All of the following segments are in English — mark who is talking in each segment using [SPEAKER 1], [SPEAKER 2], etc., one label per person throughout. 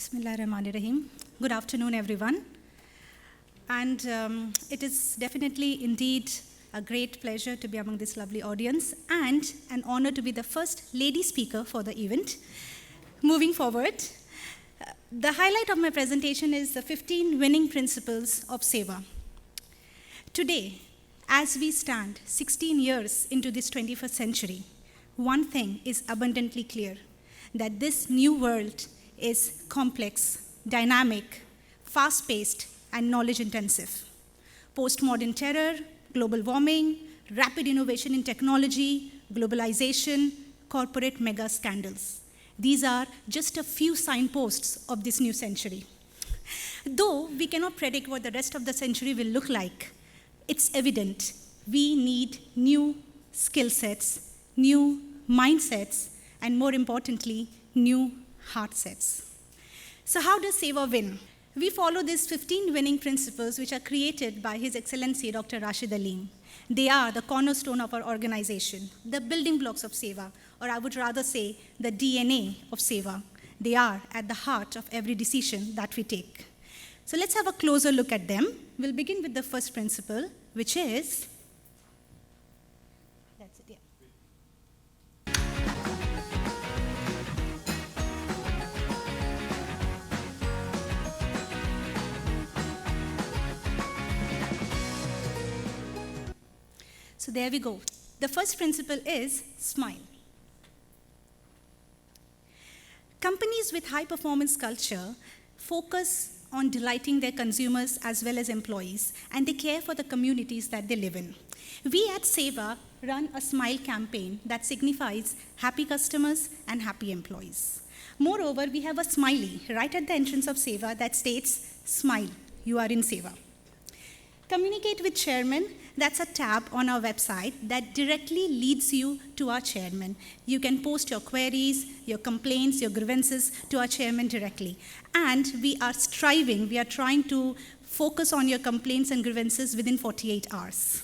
[SPEAKER 1] Bismillahirrahmanirrahim. Good afternoon, everyone. And it is definitely indeed a great pleasure to be among this lovely audience and an honor to be the first lady speaker for the event. Moving forward, the highlight of my presentation is the 15 winning principles of Seva. Today, as we stand 16 years into this 21st century, one thing is abundantly clear, that this new world is complex, dynamic, fast-paced, and knowledge-intensive. Postmodern terror, global warming, rapid innovation in technology, globalization, corporate mega scandals. These are just a few signposts of this new century. Though we cannot predict what the rest of the century will look like, it's evident we need new skill sets, new mindsets, and more importantly, new heart sets. So how does Seva win? We follow these 15 winning principles which are created by His Excellency Dr. Rashid Aleem. They are the cornerstone of our organization, the building blocks of Seva, or I would rather say the DNA of Seva. They are at the heart of every decision that we take. So let's have a closer look at them. We'll begin with the first principle, which is, that's it, yeah. So there we go. The first principle is smile. Companies with high-performance culture focus on delighting their consumers as well as employees, and they care for the communities that they live in. We at Seva run a smile campaign that signifies happy customers and happy employees. Moreover, we have a smiley right at the entrance of Seva that states, "Smile, you are in Seva." Communicate with Chairman, that's a tab on our website that directly leads you to our chairman. You can post your queries, your complaints, your grievances to our chairman directly. And we are trying to focus on your complaints and grievances within 48 hours.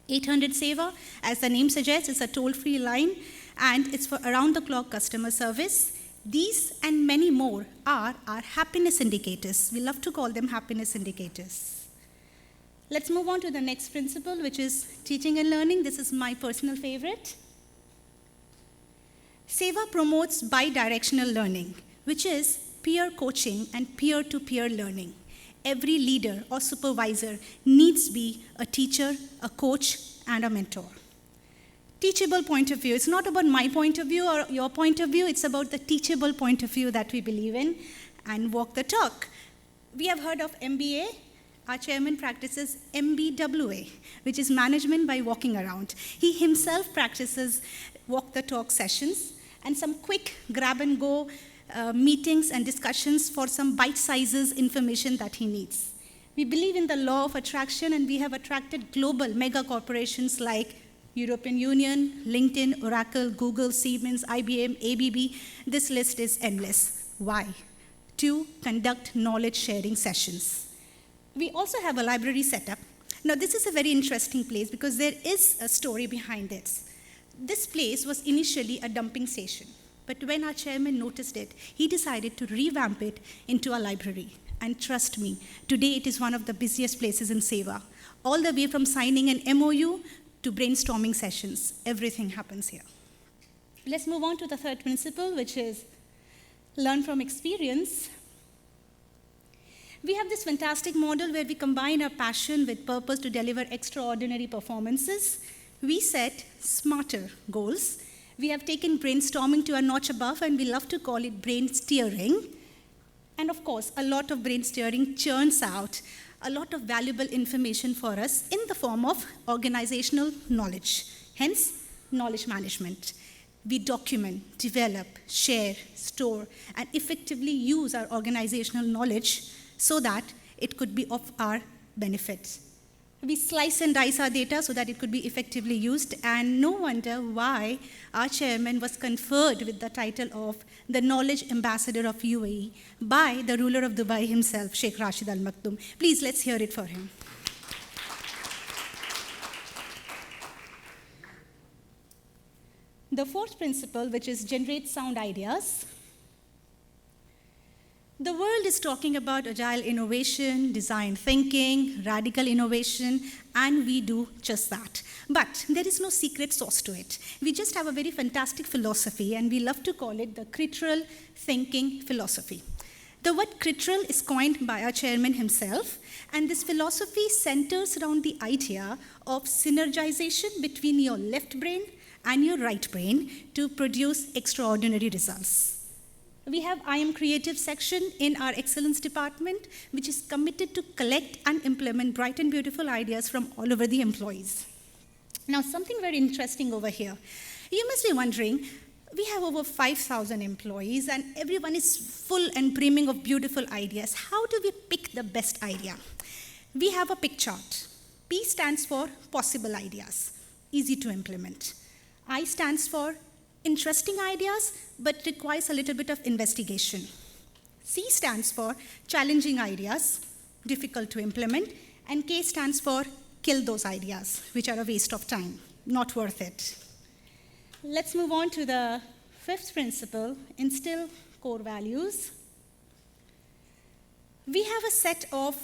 [SPEAKER 1] 800 Seva, as the name suggests, is a toll-free line, and it's for around-the-clock customer service. These and many more are our happiness indicators. We love to call them happiness indicators. Let's move on to the next principle, which is teaching and learning. This is my personal favorite. Seva promotes bi-directional learning, which is peer coaching and peer-to-peer learning. Every leader or supervisor needs to be a teacher, a coach, and a mentor. Teachable point of view. It's not about my point of view or your point of view. It's about the teachable point of view that we believe in, and walk the talk. We have heard of MBA. Our chairman practices MBWA, which is management by walking around. He himself practices walk the talk sessions and some quick grab and go meetings and discussions for some bite sizes information that he needs. We believe in the law of attraction, and we have attracted global mega corporations like European Union, LinkedIn, Oracle, Google, Siemens, IBM, ABB. This list is endless. Why? To conduct knowledge sharing sessions. We also have a library setup. Now, this is a very interesting place because there is a story behind it. This place was initially a dumping station, but when our chairman noticed it, he decided to revamp it into a library. And trust me, today it is one of the busiest places in Seva. All the way from signing an MOU to brainstorming sessions, everything happens here. Let's move on to the third principle, which is learn from experience. We have this fantastic model where we combine our passion with purpose to deliver extraordinary performances. We set smarter goals. We have taken brainstorming to a notch above, and we love to call it brain steering. And of course, a lot of brain steering churns out a lot of valuable information for us in the form of organizational knowledge, hence knowledge management. We document, develop, share, store, and effectively use our organizational knowledge so that it could be of our benefit. We slice and dice our data so that it could be effectively used, and no wonder why our chairman was conferred with the title of the Knowledge Ambassador of UAE by the ruler of Dubai himself, Sheikh Rashid Al Maktoum. Please, let's hear it for him. The fourth principle, which is generate sound ideas. The world is talking about agile innovation, design thinking, radical innovation, and we do just that. But there is no secret sauce to it. We just have a very fantastic philosophy, and we love to call it the critical thinking philosophy. The word critical is coined by our chairman himself, and this philosophy centers around the idea of synergization between your left brain and your right brain to produce extraordinary results. We have I Am Creative section in our excellence department, which is committed to collect and implement bright and beautiful ideas from all over the employees. Now, something very interesting over here. You must be wondering, we have over 5,000 employees and everyone is full and brimming of beautiful ideas. How do we pick the best idea? We have a pick chart. P stands for possible ideas, easy to implement. I stands for interesting ideas, but requires a little bit of investigation. C stands for challenging ideas, difficult to implement. And K stands for kill those ideas, which are a waste of time, not worth it. Let's move on to the fifth principle, instill core values. We have a set of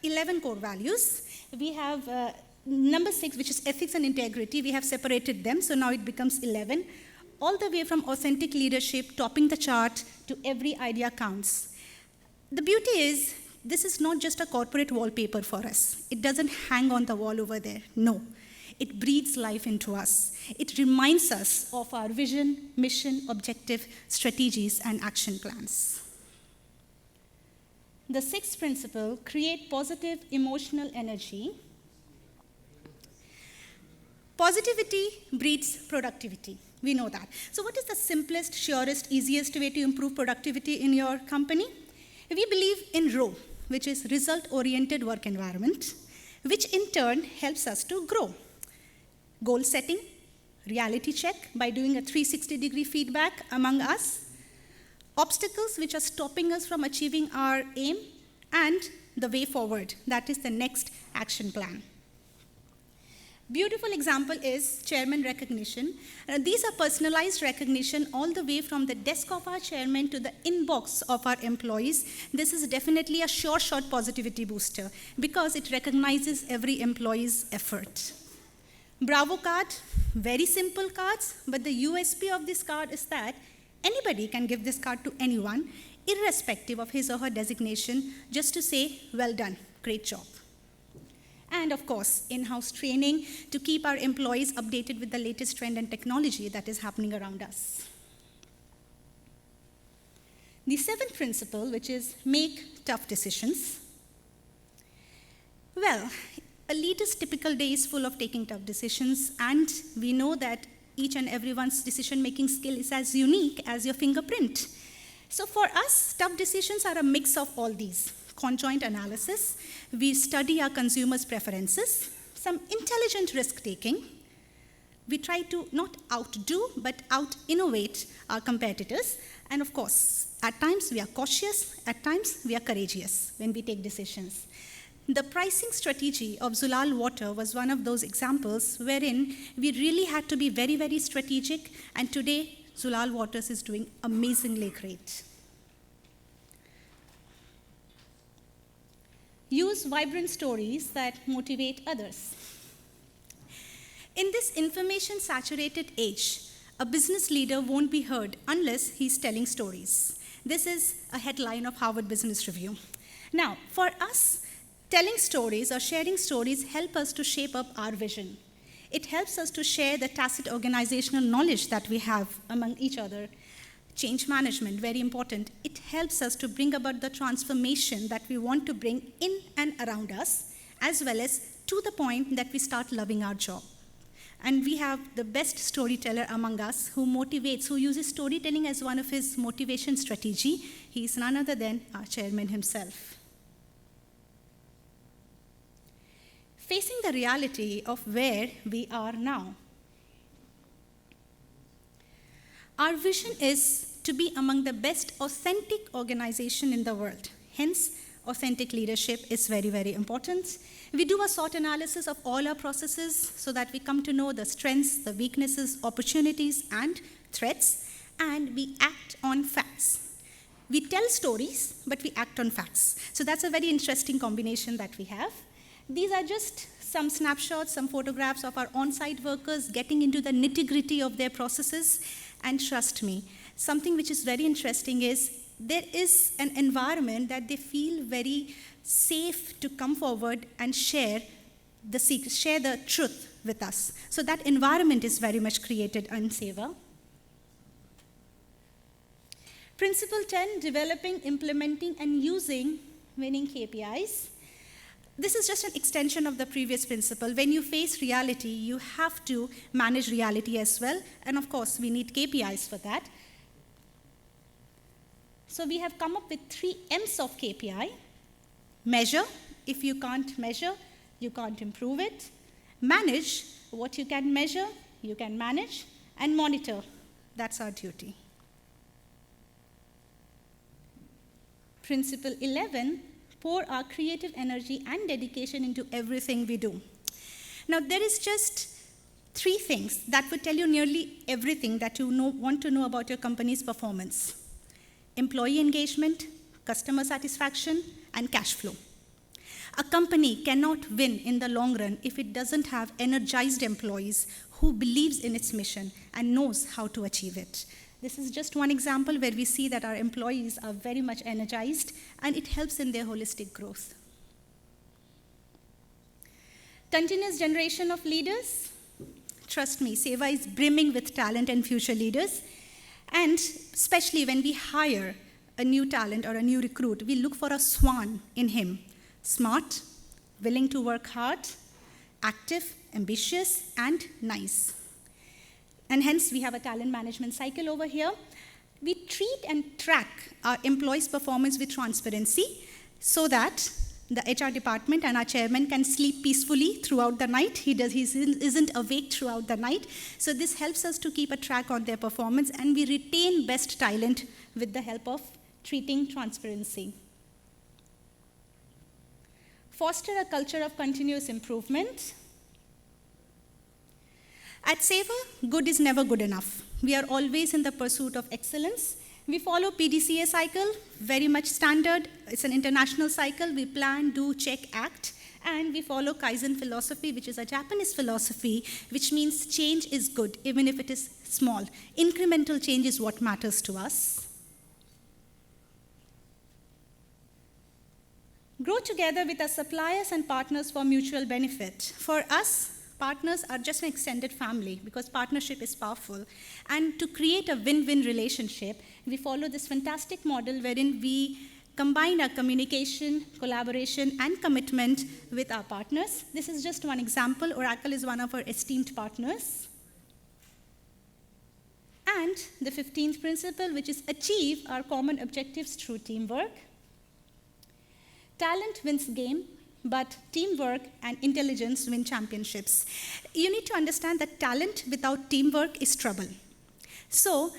[SPEAKER 1] 11 core values. We have number 6, which is ethics and integrity. We have separated them, so now it becomes 11. All the way from authentic leadership, topping the chart, to every idea counts. The beauty is, this is not just a corporate wallpaper for us. It doesn't hang on the wall over there, no. It breathes life into us. It reminds us of our vision, mission, objective, strategies, and action plans. The sixth principle, create positive emotional energy. Positivity breeds productivity. We know that. So what is the simplest, surest, easiest way to improve productivity in your company? We believe in ROW, which is result-oriented work environment, which in turn helps us to grow. Goal setting, reality check by doing a 360-degree feedback among us, obstacles which are stopping us from achieving our aim, and the way forward, that is the next action plan. Beautiful example is chairman recognition. These are personalized recognition all the way from the desk of our chairman to the inbox of our employees. This is definitely a sure shot positivity booster because it recognizes every employee's effort. Bravo card, very simple cards, but the USP of this card is that anybody can give this card to anyone, irrespective of his or her designation, just to say, well done, great job. And of course, in-house training to keep our employees updated with the latest trend and technology that is happening around us. The seventh principle, which is make tough decisions. Well, a leader's typical day is full of taking tough decisions, and we know that each and everyone's decision-making skill is as unique as your fingerprint. So for us, tough decisions are a mix of all these. Conjoint analysis, we study our consumers' preferences, some intelligent risk-taking. We try to not outdo, but out-innovate our competitors. And of course, at times we are cautious, at times we are courageous when we take decisions. The pricing strategy of Zulal Water was one of those examples wherein we really had to be very, very strategic, and today Zulal Waters is doing amazingly great. Use vibrant stories that motivate others. In this information-saturated age, a business leader won't be heard unless he's telling stories. This is a headline of Harvard Business Review. Now, for us, telling stories or sharing stories help us to shape up our vision. It helps us to share the tacit organizational knowledge that we have among each other. Change management, very important. It helps us to bring about the transformation that we want to bring in and around us, as well as to the point that we start loving our job. And we have the best storyteller among us who motivates, who uses storytelling as one of his motivation strategy. He is none other than our chairman himself. Facing the reality of where we are now. Our vision is to be among the best authentic organization in the world. Hence, authentic leadership is very, very important. We do a SWOT analysis of all our processes so that we come to know the strengths, the weaknesses, opportunities, and threats, and we act on facts. We tell stories, but we act on facts. So that's a very interesting combination that we have. These are just some snapshots, some photographs of our on-site workers getting into the nitty-gritty of their processes. And trust me, something which is very interesting is there is an environment that they feel very safe to come forward and share the truth with us. So that environment is very much created on Sabre. Principle 10, developing, implementing, and using winning KPIs. This is just an extension of the previous principle. When you face reality, you have to manage reality as well. And of course, we need KPIs for that. So we have come up with 3 M's of KPI. Measure. If you can't measure, you can't improve it. Manage. What you can measure, you can manage. And monitor. That's our duty. Principle 11, pour our creative energy and dedication into everything we do. Now, there is just 3 things that would tell you nearly everything that you want to know about your company's performance. Employee engagement, customer satisfaction, and cash flow. A company cannot win in the long run if it doesn't have energized employees who believes in its mission and knows how to achieve it. This is just one example where we see that our employees are very much energized, and it helps in their holistic growth. Continuous generation of leaders. Trust me, Sabre is brimming with talent and future leaders. And especially when we hire a new talent or a new recruit, we look for a swan in him. Smart, willing to work hard, active, ambitious, and nice. And hence, we have a talent management cycle over here. We treat and track our employees' performance with transparency so that the HR department and our chairman can sleep peacefully throughout the night. He isn't awake throughout the night. So this helps us to keep a track on their performance, and we retain best talent with the help of treating transparency. Foster a culture of continuous improvement. At Sabre, good is never good enough. We are always in the pursuit of excellence. We follow PDCA cycle, very much standard. It's an international cycle. We plan, do, check, act. And we follow Kaizen philosophy, which is a Japanese philosophy, which means change is good, even if it is small. Incremental change is what matters to us. Grow together with our suppliers and partners for mutual benefit. For us, partners are just an extended family because partnership is powerful. And to create a win-win relationship, we follow this fantastic model wherein we combine our communication, collaboration, and commitment with our partners. This is just one example. Oracle is one of our esteemed partners. And the 15th principle, which is achieve our common objectives through teamwork. Talent wins game, but teamwork and intelligence win championships. You need to understand that talent without teamwork is trouble. So,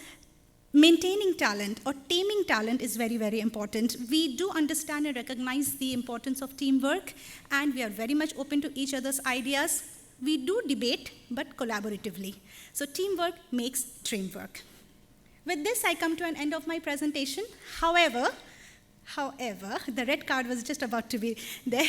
[SPEAKER 1] maintaining talent or taming talent is very, very important. We do understand and recognize the importance of teamwork, and we are very much open to each other's ideas. We do debate, but collaboratively. So, teamwork makes dream work. With this, I come to an end of my presentation. However, the red card was just about to be there.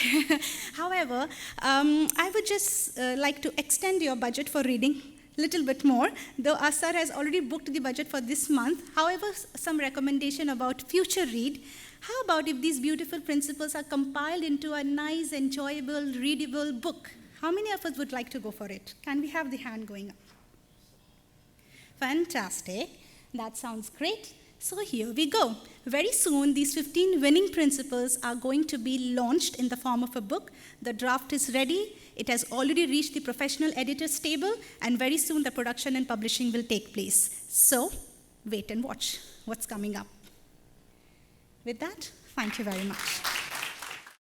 [SPEAKER 1] However, I would just like to extend your budget for reading a little bit more, though our sir has already booked the budget for this month. However, some recommendation about future read. How about if these beautiful principles are compiled into a nice, enjoyable, readable book? How many of us would like to go for it? Can we have the hand going up? Fantastic. That sounds great. So here we go. Very soon, these 15 winning principles are going to be launched in the form of a book. The draft is ready. It has already reached the professional editor's table, and very soon the production and publishing will take place. So wait and watch what's coming up. With that, thank you very much.